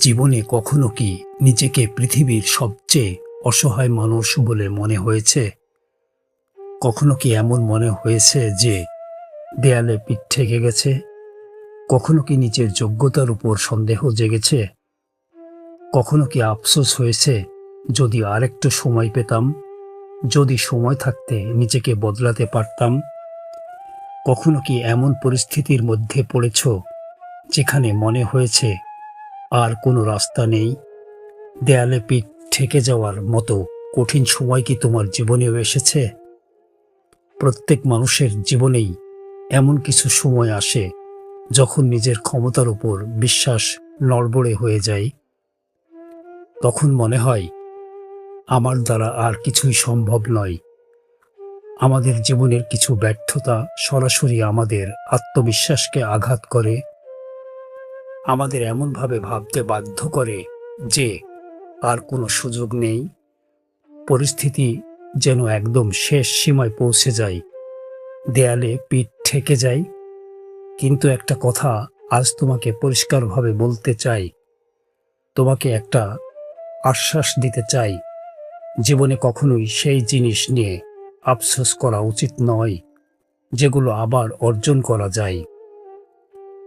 জীবনে কখনো কি নিজেকে পৃথিবীর সবচেয়ে অসহায় মানুষ বলে মনে হয়েছে? কখনো কি এমন মনে হয়েছে যে দেয়ালে পিঠ ঠেকে গেছে? কখনো কি নিজের যোগ্যতার উপর সন্দেহ জেগেছে? কখনো কি আফসোস হয়েছে, যদি আরেকটু সময় পেতাম, যদি সময় থাকতে নিজেকে বদলাতে পারতাম? কখনো কি এমন পরিস্থিতির মধ্যে পড়েছ যেখানে মনে হয়েছে আর কোনো রাস্তা নেই? দেয়ালে পিঠ ঠেকে যাওয়ার মতো কঠিন সময় কি তোমার জীবনেও এসেছে? প্রত্যেক মানুষের জীবনেই এমন কিছু সময় আসে যখন নিজের ক্ষমতার উপর বিশ্বাস নড়বড়ে হয়ে যায়। তখন মনে হয় আমার দ্বারা আর কিছুই সম্ভব নয়। আমাদের জীবনের কিছু ব্যর্থতা সরাসরি আমাদের আত্মবিশ্বাসকে আঘাত করে, আমাদের এমনভাবে ভাবতে বাধ্য করে যে আর কোনো সুযোগ নেই। পরিস্থিতি যেন একদম শেষ সীমায় পৌঁছে যায়, দেয়ালে পিঠ ঠেকে যায়। কিন্তু একটা কথা আজ তোমাকে পরিষ্কারভাবে বলতে চাই, তোমাকে একটা আশ্বাস দিতে চাই। জীবনে কখনোই সেই জিনিস নিয়ে আফসোস করা উচিত নয় যেগুলো আবার অর্জন করা যায়।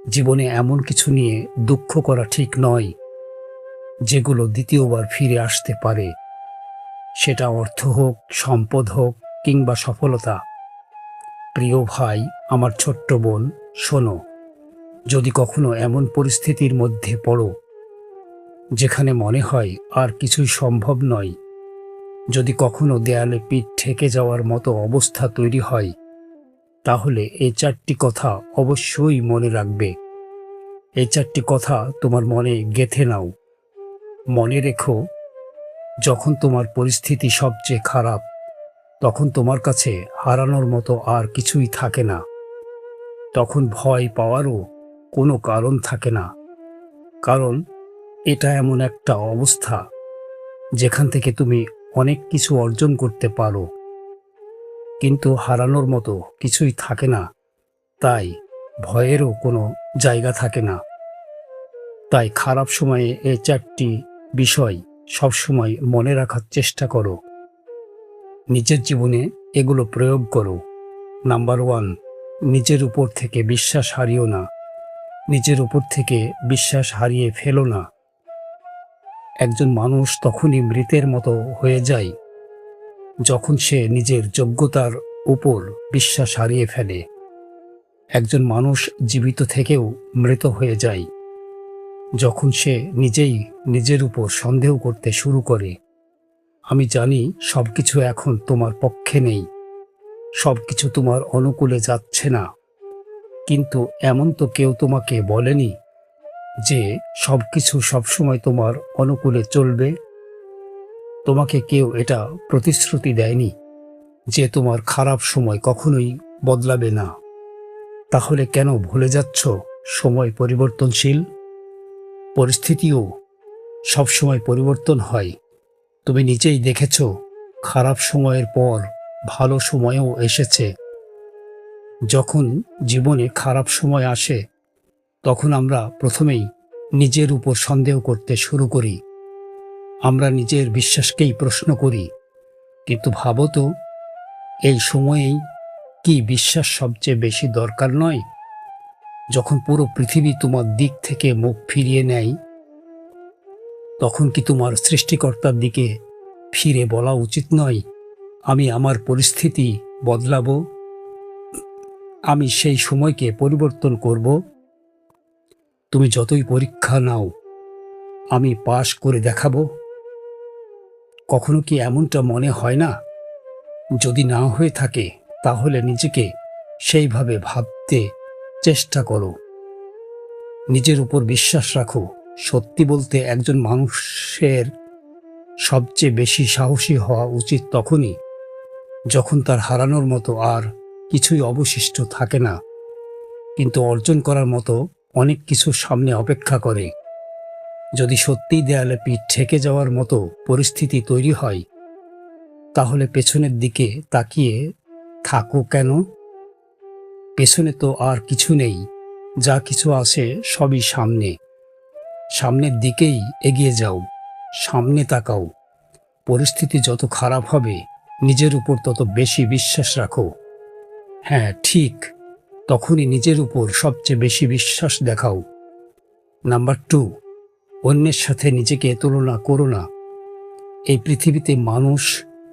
জীবনে এমন কিছু নিয়ে দুঃখ করা ঠিক নয় যেগুলো দ্বিতীয়বার ফিরে আসতে পারে, সেটা অর্থ হোক, সম্পদ হোক কিংবা সফলতা। প্রিয় ভাই, আমার ছোট্ট বোন, শোনো, যদি কখনো এমন পরিস্থিতির মধ্যে পড়ো যেখানে মনে হয় আর কিছুই সম্ভব নয়, যদি কখনো দেয়ালে পিঠ ঠেকে যাওয়ার মতো অবস্থা তৈরি হয়, তাহলে এই চারটি কথা অবশ্যই মনে রাখবে। এই চারটি কথা তোমার মনে গেঁথে নাও। মনে রেখো, যখন তোমার পরিস্থিতি সবচেয়ে খারাপ, তখন তোমার কাছে হারানোর মতো আর কিছুই থাকে না। তখন ভয় পাওয়ারও কোনো কারণ থাকে না, কারণ এটা এমন একটা অবস্থা যেখান থেকে তুমি অনেক কিছু অর্জন করতে পারো, কিন্তু হারানোর মতো কিছুই থাকে না। তাই ভয়েরও কোনো জায়গা থাকে না। তাই খারাপ সময়ে এই চারটি বিষয় সবসময় মনে রাখার চেষ্টা করো। নিজের জীবনে এগুলো প্রয়োগ করো। নাম্বার 1, নিজের উপর থেকে বিশ্বাস হারিও না। নিজের উপর থেকে বিশ্বাস হারিয়ে ফেলো না। একজন মানুষ তখনই মৃতের মতো হয়ে যায় যখন সে নিজের যোগ্যতার উপর বিশ্বাস হারিয়ে ফেলে। একজন মানুষ জীবিত থেকেও মৃত হয়ে যায় যখন সে নিজেই নিজের উপর সন্দেহ করতে শুরু করে। আমি জানি সবকিছু এখন তোমার পক্ষে নেই, সবকিছু তোমার অনুকূলে যাচ্ছে না, কিন্তু এমন তো কেউ তোমাকে বলেনি যে সবকিছু সবসময় তোমার অনুকূলে চলবে। তোমাকে কেউ এটা প্রতিশ্রুতি দেয়নি যে তোমার খারাপ সময় কখনোই বদলাবে না। তাহলে কেন ভুলে যাচ্ছ সময় পরিবর্তনশীল? পরিস্থিতিও সবসময় পরিবর্তন হয়। তুমি নিজেই দেখেছ, খারাপ সময়ের পর ভালো সময়ও এসেছে। যখন জীবনে খারাপ সময় আসে, তখন আমরা প্রথমেই নিজের উপর সন্দেহ করতে শুরু করি। আমরা নিজের বিশ্বাসকেই প্রশ্ন করি। কিন্তু ভাবো তো, এই সময়েই কি বিশ্বাস সবচেয়ে বেশি দরকার নয়? যখন পুরো পৃথিবী তোমার দিক থেকে মুখ ফিরিয়ে নেয়, তখন কি তোমার সৃষ্টিকর্তার দিকে ফিরে বলা উচিত নয়, আমি আমার পরিস্থিতি বদলাবো, আমি সেই সময়কে পরিবর্তন করব? তুমি যতই পরীক্ষা নাও, আমি পাশ করে দেখাবো। কখনো কি এমনটা মনে হয় না? যদি না হয়ে থাকে, তাহলে নিজেকে সেইভাবে ভাবতে চেষ্টা করো। নিজের উপর বিশ্বাস রাখো। সত্যি বলতে, একজন মানুষের সবচেয়ে বেশি সাহসী হওয়া উচিত তখনই যখন তার হারানোর মতো আর কিছুই অবশিষ্ট থাকে না, কিন্তু অর্জন করার মতো অনেক কিছু সামনে অপেক্ষা করে। যদি সত্যিই দেয়ালে পিঠ ঠেকে যাওয়ার মতো পরিস্থিতি তৈরি হয়, তাহলে পেছনের দিকে তাকিয়ে থাকো কেন? পেছনে তো আর কিছু নেই, যা কিছু আছে সবই সামনে। সামনের দিকেই এগিয়ে যাও, সামনে তাকাও। পরিস্থিতি যত খারাপ হবে নিজের উপর তত বেশি বিশ্বাস রাখো। হ্যাঁ, ঠিক তখনই নিজের উপর সবচেয়ে বেশি বিশ্বাস দেখাও। নাম্বার 2, অন্যের সাথে নিজেকে তুলনা করো না। এই পৃথিবীতে মানুষ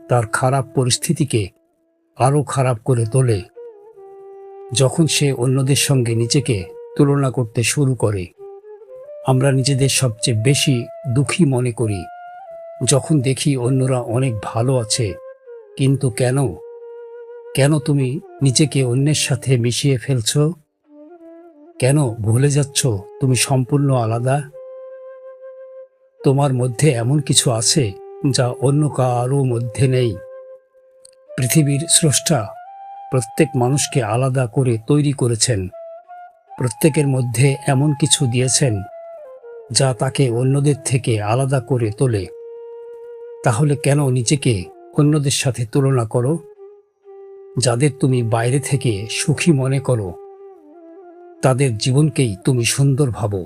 তার খারাপ পরিস্থিতিকে আরও খারাপ করে তোলে যখন সে অন্যদের সঙ্গে নিজেকে তুলনা করতে শুরু করে। আমরা নিজেদের সবচেয়ে বেশি দুঃখী মনে করি যখন দেখি অন্যরা অনেক ভালো আছে। কিন্তু কেন কেন তুমি নিজেকে অন্যের সাথে মিশিয়ে ফেলছো? কেন ভুলে যাচ্ছ তুমি সম্পূর্ণ আলাদা? তোমার মধ্যে এমন কিছু আছে যা অন্য কারো মধ্যে নেই। পৃথিবীর স্রষ্টা প্রত্যেক মানুষকে আলাদা করে তৈরি করেছেন। প্রত্যেকের মধ্যে এমন কিছু দিয়েছেন যা তাকে অন্যদের থেকে আলাদা করে তোলে। তাহলে কেন নিজেকে অন্যদের সাথে তুলনা করো? যাদের তুমি বাইরে থেকে সুখী মনে করো তাদের জীবনকেই তুমি সুন্দর ভাবো,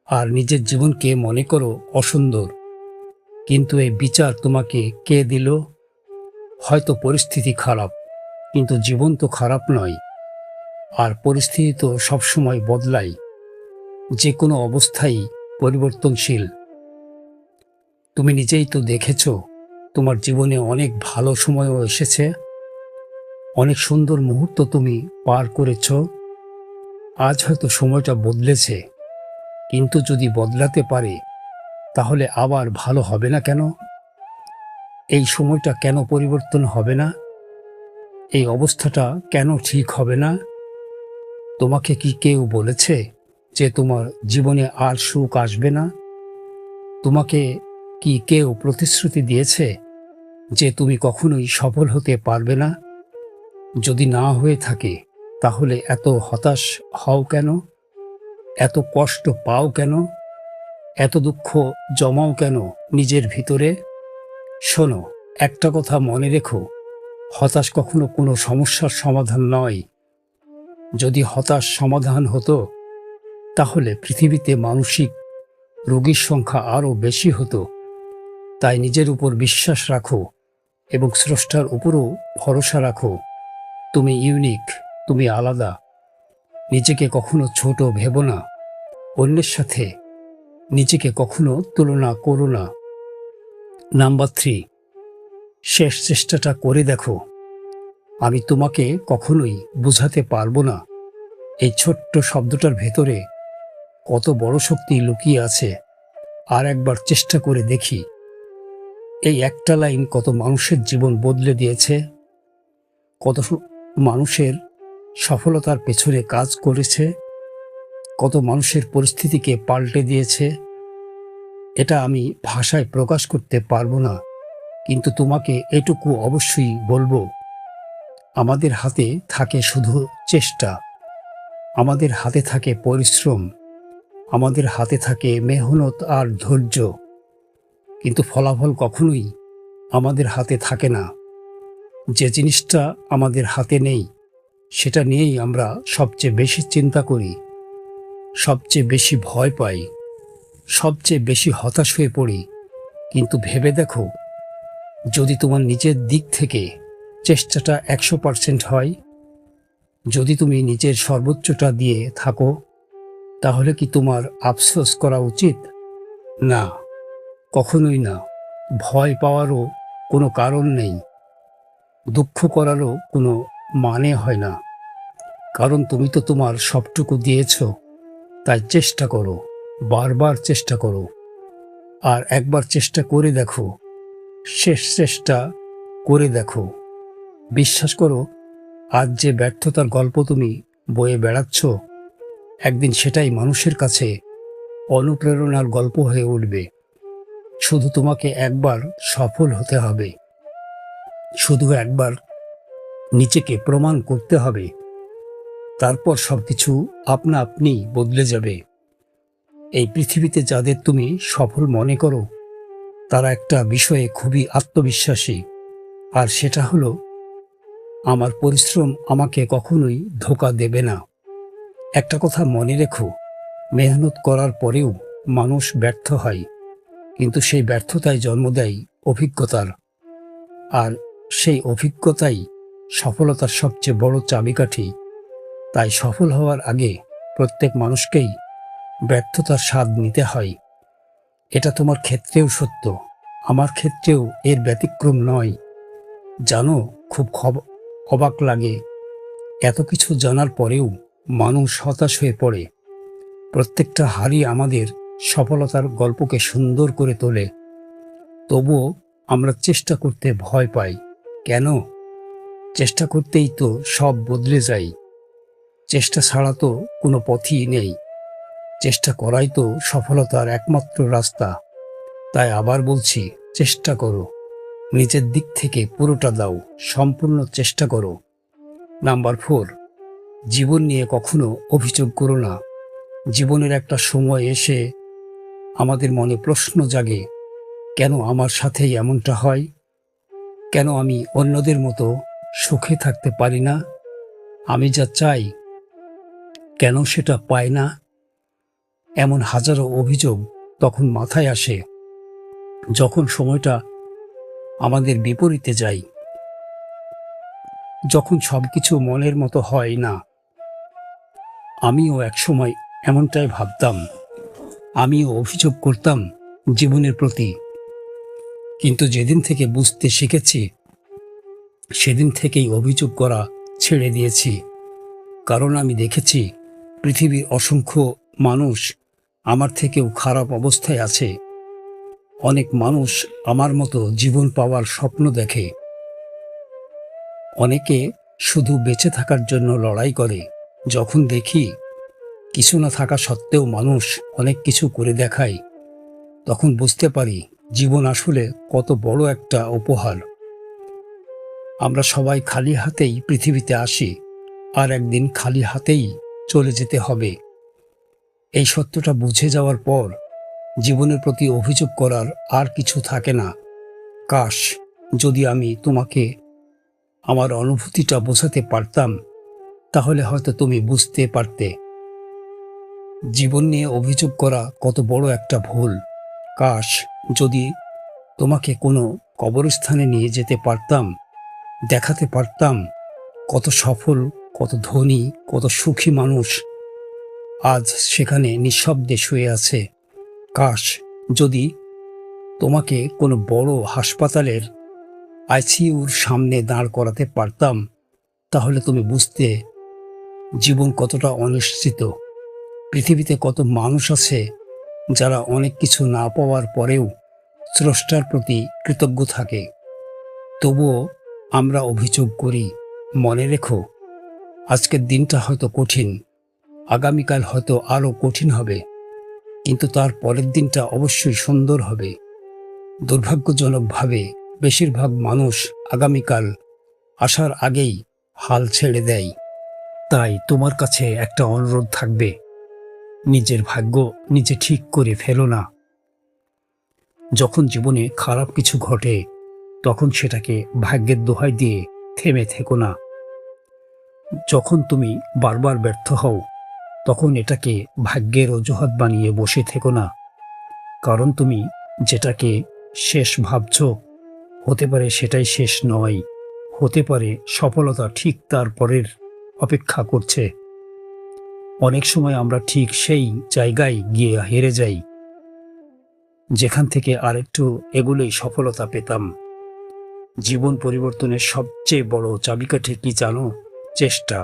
আর নিজের জীবনকে মনে করো অসুন্দর। কিন্তু এই বিচার তোমাকে কে দিল? হয়তো পরিস্থিতি খারাপ, কিন্তু জীবন তো খারাপ নয়। আর পরিস্থিতি তো সবসময় বদলায়, যে কোনো অবস্থাই পরিবর্তনশীল। তুমি নিজেই তো দেখেছ, তোমার জীবনে অনেক ভালো সময়ও এসেছে, অনেক সুন্দর মুহূর্ত তুমি পার করেছ। আজ হয়তো সময়টা বদলেছে, কিন্তু যদি বদলাতে পারে তাহলে আবার ভালো হবে না কেন? এই সময়টা কেন পরিবর্তন হবে না? এই অবস্থাটা কেন ঠিক হবে না? তোমাকে কি কেউ বলেছে যে তোমার জীবনে আর সুখ আসবে না? তোমাকে কি কেউ প্রতিশ্রুতি দিয়েছে যে তুমি কখনোই সফল হতে পারবে না? যদি না হয়ে থাকে তাহলে এত হতাশ হও কেন? এত কষ্ট পাও কেন? এত দুঃখ জমাও কেন নিজের ভিতরে? শোনো, একটা কথা মনে রেখো, হতাশ কখনো কোনো সমস্যার সমাধান নয়। যদি হতাশ সমাধান হতো তাহলে পৃথিবীতে মানসিক রোগীর সংখ্যা আরও বেশি হতো। তাই নিজের উপর বিশ্বাস রাখো এবং স্রষ্টার উপরও ভরসা রাখো। তুমি ইউনিক, তুমি আলাদা। নিজেকে কখনো ছোট ভেবো না। অন্যের সাথে নিজেকে কখনো তুলনা করো না। নাম্বার 3, শেষ চেষ্টাটা করে দেখো। আমি তোমাকে কখনোই বোঝাতে পারবো না এই ছোট্ট শব্দটার ভেতরে কত বড় শক্তি লুকিয়ে আছে। আর একবার চেষ্টা করে দেখি। এই একটা লাইন কত মানুষের জীবন বদলে দিয়েছে, কত মানুষের সফলতার পেছনে কাজ করেছে, কত মানুষের পরিস্থিতিকে পাল্টে দিয়েছে। এটা আমি ভাষায় প্রকাশ করতে পারবো না, কিন্তু তোমাকে এটুকু অবশ্যই বলবো, আমাদের হাতে থাকে শুধু চেষ্টা, আমাদের হাতে থাকে পরিশ্রম, আমাদের হাতে থাকে মেহনত আর ধৈর্য। কিন্তু ফলাফল কখনোই আমাদের হাতে থাকে না। যে জিনিসটা আমাদের হাতে নেই সেটা নিয়েই আমরা সবচেয়ে বেশি চিন্তা করি, সবচেয়ে বেশি ভয় পাই, সবচেয়ে বেশি হতাশ হয়ে পড়ি। কিন্তু ভেবে দেখো, যদি তোমার নিজের দিক থেকে চেষ্টাটা 100% হয়, যদি তুমি নিজের সর্বোচ্চটা দিয়ে থাকো, তাহলে কি তোমার আফসোস করা উচিত? না, কখনোই না। ভয় পাওয়ারও কোনো কারণ নেই, দুঃখ করারও কোনো মানে হয় না। কারণ তুমি তো তোমার সবটুকু দিয়েছ। তাই চেষ্টা করো, বারবার চেষ্টা করো। আর একবার চেষ্টা করে দেখো, শেষ চেষ্টা করে দেখো। বিশ্বাস করো, আজ যে ব্যর্থতার গল্প তুমি বয়ে বেড়াচ্ছ, একদিন সেটাই মানুষের কাছে অনুপ্রেরণার গল্প হয়ে উঠবে। শুধু তোমাকে একবার সফল হতে হবে, শুধু একবার নিজেকে প্রমাণ করতে হবে। তারপর সবকিছু আপনা আপনি বদলে যাবে। এই পৃথিবীতে যাদের তুমি সফল মনে করো তারা একটা বিষয়ে খুবই আত্মবিশ্বাসী, আর সেটা হলো, আমার পরিশ্রম আমাকে কখনোই ধোঁকা দেবে না। একটা কথা মনে রেখো, মেহনত করার পরেও মানুষ ব্যর্থ হয়, কিন্তু সেই ব্যর্থতাই জন্ম দেয় অভিজ্ঞতার। আর সেই অভিজ্ঞতাই সফলতার সবচেয়ে বড় চাবিকাঠি। তাই সফল হওয়ার আগে প্রত্যেক মানুষকেই ব্যর্থতার স্বাদ নিতে হয়। এটা তোমার ক্ষেত্রেও সত্য, আমার ক্ষেত্রেও এর ব্যতিক্রম নয়। জানো, খুব অবাক লাগে, এত কিছু জানার পরেও মানুষ হতাশ হয়ে পড়ে। প্রত্যেকটা হারই আমাদের সফলতার গল্পকে সুন্দর করে তোলে। তবুও আমরা চেষ্টা করতে ভয় পাই। কেন? চেষ্টা করতেই তো সব বদলে যায়। চেষ্টা ছাড়া তো কোনো পথই নেই। চেষ্টা করাই তো সফলতার একমাত্র রাস্তা। তাই আবার বলছি, চেষ্টা করো, নিজের দিক থেকে পুরোটা দাও, সম্পূর্ণ চেষ্টা করো। নাম্বার 4, জীবন নিয়ে কখনো অভিযোগ করো না। জীবনের একটা সময় এসে আমাদের মনে প্রশ্ন জাগে, কেন আমার সাথেই এমনটা হয়? কেন আমি অন্যদের মতো সুখে থাকতে পারি না? আমি যা চাই কেন সেটা পাই না? এমন হাজারো অভিযোগ তখন মাথায় আসে যখন সময়টা আমাদের বিপরীতে যায়, যখন সবকিছু মনের মতো হয় না। আমিও একসময় এমনটাই ভাবতাম, আমিও অভিযোগ করতাম জীবনের প্রতি। কিন্তু যেদিন থেকে বুঝতে শিখেছি, সেদিন থেকেই অভিযোগ করা ছেড়ে দিয়েছি। কারণ আমি দেখেছি পৃথিবীর অসংখ্য মানুষ আমার থেকেও খারাপ অবস্থায় আছে। অনেক মানুষ আমার মতো জীবন পাওয়ার স্বপ্ন দেখে। অনেকে শুধু বেঁচে থাকার জন্য লড়াই করে। যখন দেখি কিছু না থাকা সত্ত্বেও মানুষ অনেক কিছু করে দেখায়, তখন বুঝতে পারি জীবন আসলে কত বড় একটা উপহার। আমরা সবাই খালি হাতেই পৃথিবীতে আসি, আর একদিন খালি হাতেই চলে যেতে হবে। এই সত্যটা বুঝে যাওয়ার পর জীবনের প্রতি অভিযোগ করার আর কিছু থাকে না। কাশ যদি আমি তোমাকে আমার অনুভূতিটা বোঝাতে পারতাম, তাহলে হয়তো তুমি বুঝতে পারতে। জীবন নিয়ে অভিযোগ করা কত বড় একটা ভুল। কাশ যদি তোমাকে কোনো কবরস্থানে নিয়ে যেতে পারতাম, দেখাতে পারতাম কত সফল, কত ধনী, কত সুখী মানুষ আজ সেখানে নিঃশব্দে শুয়ে আছে। কাশ যদি তোমাকে কোনো বড় হাসপাতালের আইসিইউর সামনে দাঁড় করাতে পারতাম, তাহলে তুমি বুঝতে জীবন কতটা অনিশ্চিত। পৃথিবীতে কত মানুষ আছে যারা অনেক কিছু না পাওয়ার পরেও স্রষ্টার প্রতি কৃতজ্ঞ থাকে। তবুও আমরা অভিযোগ করি। মনে রেখো, আজকের দিনটা হয়তো কঠিন, আগামীকাল হয়তো আরও কঠিন হবে, কিন্তু তার পরের দিনটা অবশ্যই সুন্দর হবে। দুর্ভাগ্যজনকভাবে বেশিরভাগ মানুষ আগামীকাল আসার আগেই হাল ছেড়ে দেয়। তাই তোমার কাছে একটা অনুরোধ থাকবে, নিজের ভাগ্য নিজে ঠিক করে ফেলো না। যখন জীবনে খারাপ কিছু ঘটে, তখন সেটাকে ভাগ্যের দোহাই দিয়ে থেমে থেকো না। যখন তুমি বারবার ব্যর্থ হও, তখন এটাকে ভাগ্যের অজুহাত বানিয়ে বসে থেকো না। কারণ তুমি যেটাকে শেষ ভাবছ, হতে পারে সেটাই শেষ নয়। হতে পারে সফলতা ঠিক তার পরের অপেক্ষা করছে। অনেক সময় আমরা ঠিক সেই জায়গায় গিয়ে হেরে যাই, যেখান থেকে আরেকটু এগুলোই সফলতা পেতাম। জীবন পরিবর্তনের সবচেয়ে বড় চাবিকাঠি কি জানো? চেষ্টা।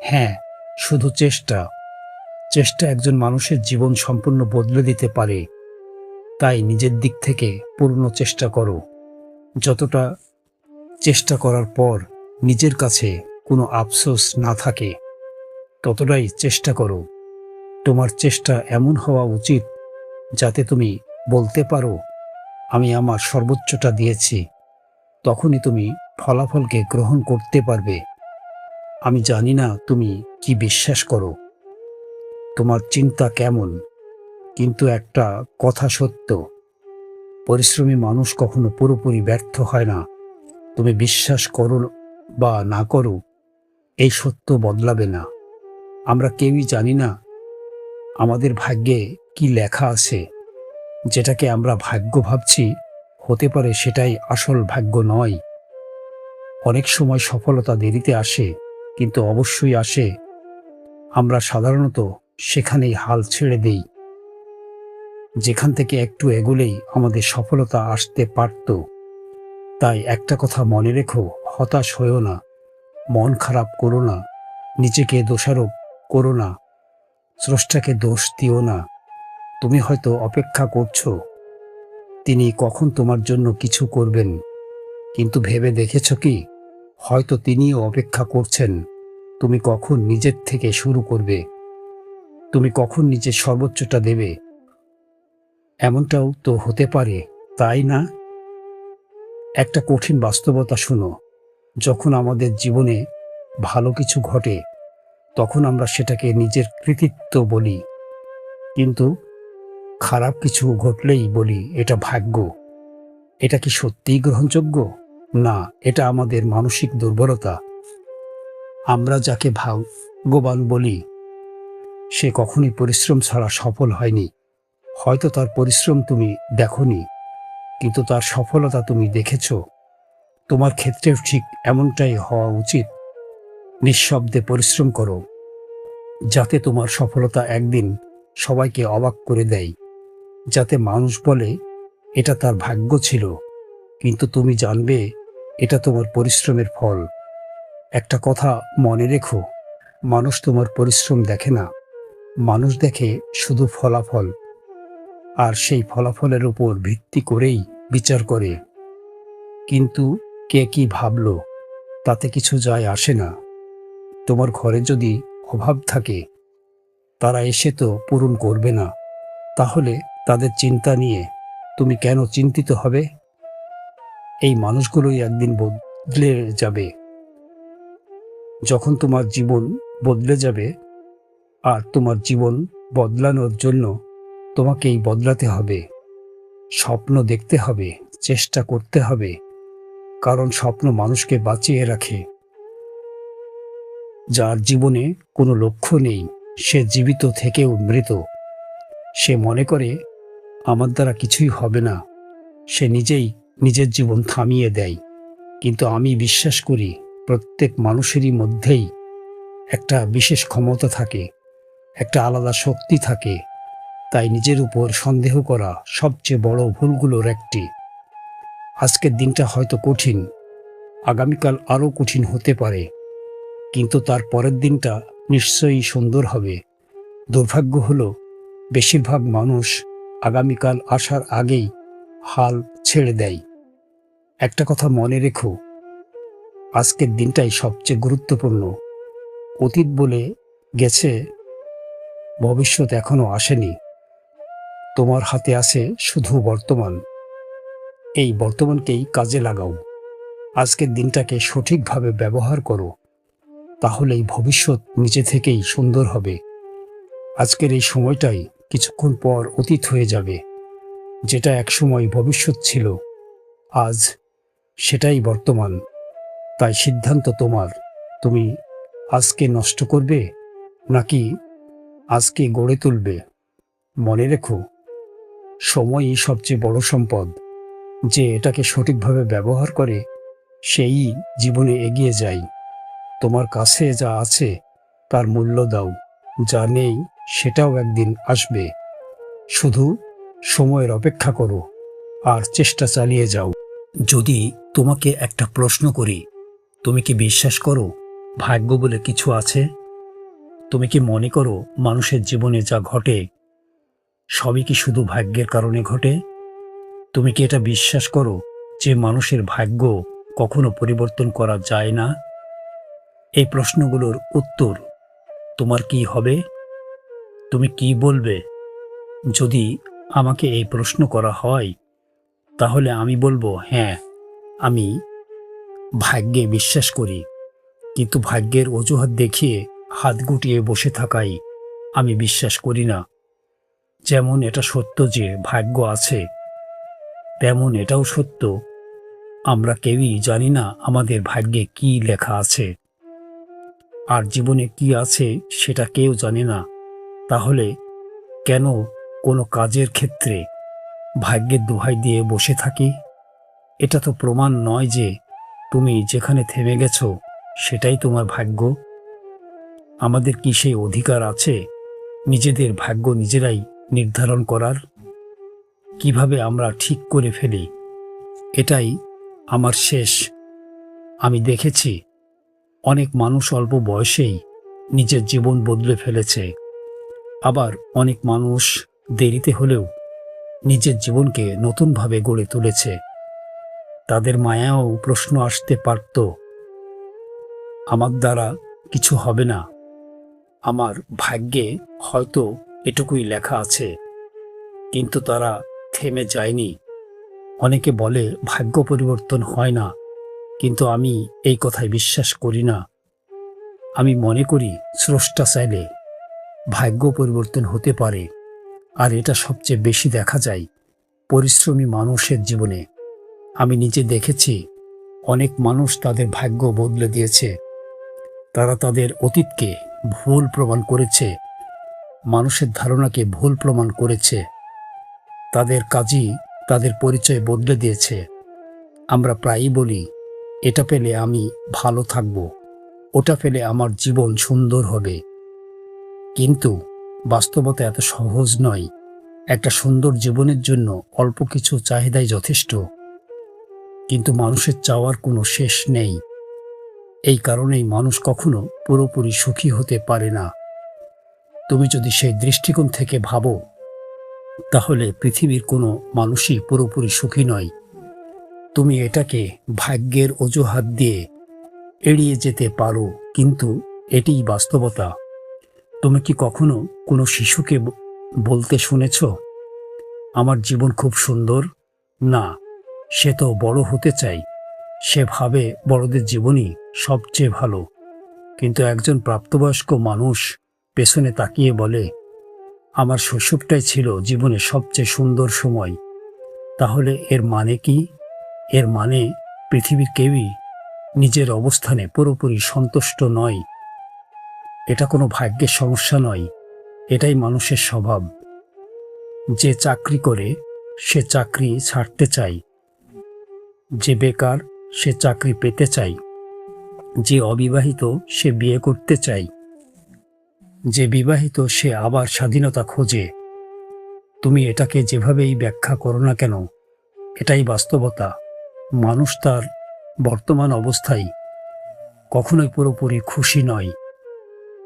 হ্যাঁ, শুধু চেষ্টা। চেষ্টা একজন মানুষের জীবন সম্পূর্ণ বদলে দিতে পারে। তাই নিজের দিক থেকে পূর্ণ চেষ্টা করো। যতটা চেষ্টা করার পর নিজের কাছে কোনো আফসোস না থাকে, ততটাই চেষ্টা করো। তোমার চেষ্টা এমন হওয়া উচিত যাতে তুমি বলতে পারো, আমি আমার সর্বোচ্চটা দিয়েছি। তখনই তুমি ফলাফলকে গ্রহণ করতে পারবে। আমি জানি না তুমি কি বিশ্বাস করো, তোমার চিন্তা কেমন, কিন্তু একটা কথা সত্য, পরিশ্রমী মানুষ কখনো পুরোপুরি ব্যর্থ হয় না। তুমি বিশ্বাস করো বা না করো, এই সত্য বদলাবে না। আমরা কেউই জানি না আমাদের ভাগ্যে কি লেখা আছে, যেটাকে আমরা ভাগ্য ভাবছি, হতে পারে সেটাই আসল ভাগ্য নয়। অনেক সময় সফলতা দেরিতে আসে, কিন্তু অবশ্যই আসে। আমরা সাধারণত সেখানেই হাল ছেড়ে দেই, যেখান থেকে একটু এগোলেই আমাদের সফলতা আসতে পারত। তাই একটা কথা মনে রেখো, হতাশ হয়েও না, মন খারাপ করো না, নিজেকে দোষারোপ করো না, স্রষ্টাকে দোষ দিও না। তুমি হয়তো অপেক্ষা করছো তিনি কখন তোমার জন্য কিছু করবেন, কিন্তু ভেবে দেখেছ কি, হয়তো তিনিও অপেক্ষা করছেন তুমি কখন নিজের থেকে শুরু করবে, তুমি কখন নিজের সর্বোচ্চটা দেবে। এমনটাও তো হতে পারে, তাই না? একটা কঠিন বাস্তবতা শুনো, যখন আমাদের জীবনে ভালো কিছু ঘটে তখন আমরা সেটাকে নিজের কৃতিত্ব বলি, কিন্তু খারাপ কিছু ঘটলেই বলি এটা ভাগ্য। এটা কি সত্যিই গ্রহণযোগ্য? না, এটা আমাদের মানসিক দুর্বলতা। আমরা যাকে ভাগ্যবান বলি সে কখনোই পরিশ্রম ছাড়া সফল হয়নি। হয়তো তার পরিশ্রম তুমি দেখোনি, কিন্তু তার সফলতা তুমি দেখেছ। তোমার ক্ষেত্রেও ঠিক এমনটাই হওয়া উচিত। নিঃশব্দে পরিশ্রম করো, যাতে তোমার সফলতা একদিন সবাইকে অবাক করে দেয়, যাতে মানুষ বলে এটা তার ভাগ্য ছিল, কিন্তু তুমি জানবে এটা তোমার পরিশ্রমের ফল। একটা কথা মনে রেখো, মানুষ তোমার পরিশ্রম দেখে না, মানুষ দেখে শুধু ফলাফল, আর সেই ফলাফলের উপর ভিত্তি করেই বিচার করে। কিন্তু কে কি ভাবলো তাতে কিছু যায় আসে না। তোমার ঘরে যদি অভাব থাকে, তারা এসে তো পূরণ করবে না, তাহলে তাদের চিন্তা নিয়ে তুমি কেন চিন্তিত হবে? এই মানুষগুলোই একদিন বদলে যাবে। যখন তোমার জীবন বদলে যাবে, আর তোমার জীবন বদলানোর জন্য তোমাকেই বদলাতে হবে। স্বপ্ন দেখতে হবে, চেষ্টা করতে হবে, কারণ স্বপ্ন মানুষকে বাঁচিয়ে রাখে। যার জীবনে কোনো লক্ষ্য নেই সে জীবিত থেকেও মৃত। সে মনে করে আমার দ্বারা কিছুই হবে না, সে নিজেই নিজের জীবন থামিয়ে দেয়। কিন্তু আমি বিশ্বাস করি প্রত্যেক মানুষেরই মধ্যেই একটা বিশেষ ক্ষমতা থাকে, একটা আলাদা শক্তি থাকে। তাই নিজের উপর সন্দেহ করা সবচেয়ে বড় ভুলগুলোর একটি। আজকের দিনটা হয়তো কঠিন, আগামীকাল আরও কঠিন হতে পারে, কিন্তু তার পরের দিনটা নিশ্চয়ই সুন্দর হবে। দুর্ভাগ্য হলো বেশিরভাগ মানুষ আগামীকাল আসার আগেই হাল ছেড়ে দেয়। একটা কথা মনে রেখো, আজকের দিনটাই সবচেয়ে গুরুত্বপূর্ণ। অতীত বলে গেছে, ভবিষ্যৎ এখনো আসেনি। তোমার হাতে আছে শুধু বর্তমান। এই বর্তমানকেই কাজে লাগাও। আজকের দিনটাকে সঠিকভাবে ব্যবহার করো, তাহলেই ভবিষ্যৎ নিজে থেকেই সুন্দর হবে। আজকের এই সময়টাই কিছুক্ষণ পর অতীত হয়ে যাবে। যেটা একসময় ভবিষ্যৎ ছিল, আজ সেটাই বর্তমান। তাই সিদ্ধান্ত তোমার। তুমি আজকে নষ্ট করবে, নাকি আজকে গড়ে তুলবে? মনে রেখো, সময়ই সবচেয়ে বড় সম্পদ। যে এটাকে সঠিকভাবে ব্যবহার করে সেই জীবনে এগিয়ে যায়। তোমার কাছে যা আছে তার মূল্য দাও, যা নেই সেটাও একদিন আসবে। শুধু সময়ের অপেক্ষা করো আর চেষ্টা চালিয়ে যাও। যদি তোমাকে একটা প্রশ্ন করি, তুমি কি বিশ্বাস করো ভাগ্য বলে কিছু আছে? তুমি কি মনে করো মানুষের জীবনে যা ঘটে সবই কি শুধু ভাগ্যের কারণে ঘটে? তুমি কি এটা বিশ্বাস করো যে মানুষের ভাগ্য কখনো পরিবর্তন করা যায় না? এই প্রশ্নগুলোর উত্তর তোমার কি হবে? তুমি কি বলবে? যদি আমাকে এই প্রশ্ন করা হয়, তাহলে আমি বলবো হ্যাঁ, আমি ভাগ্যে বিশ্বাস করি, কিন্তু ভাগ্যের অজুহাত দেখিয়ে হাত গুটিয়ে বসে থাকাই আমি বিশ্বাস করি না। যেমন এটা সত্য যে ভাগ্য আছে, তেমন এটাও সত্য আমরা কেউই জানি না আমাদের ভাগ্যে কি লেখা আছে। আর জীবনে কি আছে সেটা কেউ জানে না। তাহলে কেন কোনো কাজের ক্ষেত্রে ভাগ্যের দোহাই দিয়ে বসে থাকি, এটা তো প্রমাণ নয় যে তুমি যেখানে থেমে গেছো সেটাই তোমার ভাগ্য। আমাদের কি সেই অধিকার আছে নিজেদের ভাগ্য নিজেরাই নির্ধারণ করার? কিভাবে আমরা ঠিক করে ফেলি, এটাই আমার শেষ। আমি দেখেছি অনেক মানুষ অল্প বয়সেই নিজের জীবন বদলে ফেলেছে, আবার অনেক মানুষ দেরিতে হলেও নিজের জীবনকে নতুনভাবে গড়ে তুলেছে। তাদের মায়াও প্রশ্ন আসতে পারত, আমার দ্বারা কিছু হবে না, আমার ভাগ্যে হয়তো এটুকুই লেখা আছে। কিন্তু তারা থেমে যায়নি। অনেকে বলে ভাগ্য পরিবর্তন হয় না, কিন্তু আমি এই কথায় বিশ্বাস করি না। আমি মনে করি স্রষ্টা চাইলে ভাগ্য পরিবর্তন হতে পারে, আর এটা সবচেয়ে বেশি দেখা যায় পরিশ্রমী মানুষের জীবনে। আমি নিজে দেখেছি অনেক মানুষ তাদের ভাগ্য বদলে দিয়েছে। তারা তাদের অতীতকে ভুল প্রমাণ করেছে, মানুষের ধারণাকে ভুল প্রমাণ করেছে, তাদের কাজই তাদের পরিচয় বদলে দিয়েছে। আমরা প্রায়ই বলি, এটা পেলে আমি ভালো থাকব, ওটা পেলে আমার জীবন সুন্দর হবে। কিন্তু বাস্তবতা এত সহজ নয়। একটা সুন্দর জীবনের জন্য অল্প কিছু চাহিদাই যথেষ্ট, কিন্তু মানুষের চাওয়ার কোনো শেষ নেই। এই কারণেই মানুষ কখনো পুরোপুরি সুখী হতে পারে না। তুমি যদি সেই দৃষ্টিকোণ থেকে ভাবো, তাহলে পৃথিবীর কোনো মানুষই পুরোপুরি সুখী নয়। তুমি এটাকে ভাগ্যের অজুহাত দিয়ে এড়িয়ে যেতে পারো, কিন্তু এটিই বাস্তবতা। তুমি কি কখনো কোনো শিশুকে বলতে শুনেছ, আমার জীবন খুব সুন্দর? না, সে তো বড় হতে চায়। সে ভাবে বড়দের জীবনই সবচেয়ে ভালো। কিন্তু একজন প্রাপ্তবয়স্ক মানুষ পেছনে তাকিয়ে বলে, আমার শৈশবটাই ছিল জীবনের সবচেয়ে সুন্দর সময়। তাহলে এর মানে কি? এর মানে পৃথিবীর কেউই নিজের অবস্থানে পুরোপুরি সন্তুষ্ট নয়। এটা কোনো ভাগ্যের সমস্যা নয়, এটাই মানুষের স্বভাব। যে চাকরি করে সে চাকরি ছাড়তে চায়, যে বেকার সে চাকরি পেতে চায়, যে অবিবাহিত সে বিয়ে করতে চায়, যে বিবাহিত সে আবার স্বাধীনতা খোঁজে। তুমি এটাকে যেভাবেই ব্যাখ্যা করো না কেন, এটাই বাস্তবতা। মানুষ তার বর্তমান অবস্থায় কখনোই পুরোপুরি খুশি নয়।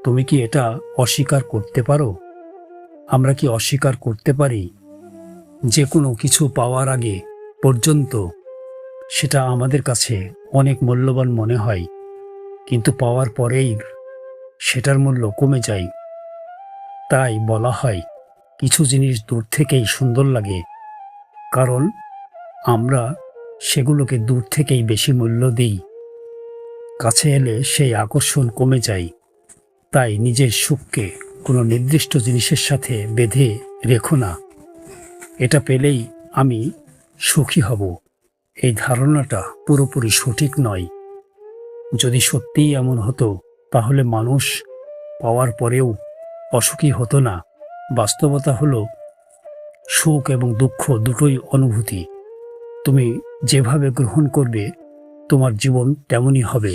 তুমি কি এটা অস্বীকার করতে পারো? আমরা কি অস্বীকার করতে পারি যে কোনো কিছু পাওয়ার আগে পর্যন্ত সেটা আমাদের কাছে অনেক মূল্যবান মনে হয়, কিন্তু পাওয়ার পরেই সেটার মূল্য কমে যায়? তাই বলা হয় কিছু জিনিস দূর থেকেই সুন্দর লাগে, কারণ আমরা সেগুলোকে দূর থেকেই বেশি মূল্য দিই। কাছে এলে সেই আকর্ষণ কমে যায়। তাই নিজের সুখকে কোনো নির্দিষ্ট জিনিসের সাথে বেঁধে রেখো না। এটা পেলেই আমি সুখী হব, এই ধারণাটা পুরোপুরি সঠিক নয়। যদি সত্যিই এমন হতো, তাহলে মানুষ পাওয়ার পরেও অসুখী হতো না। বাস্তবতা হলো সুখ এবং দুঃখ দুটোই অনুভূতি। তুমি যেভাবে গ্রহণ করবে, তোমার জীবন তেমনই হবে।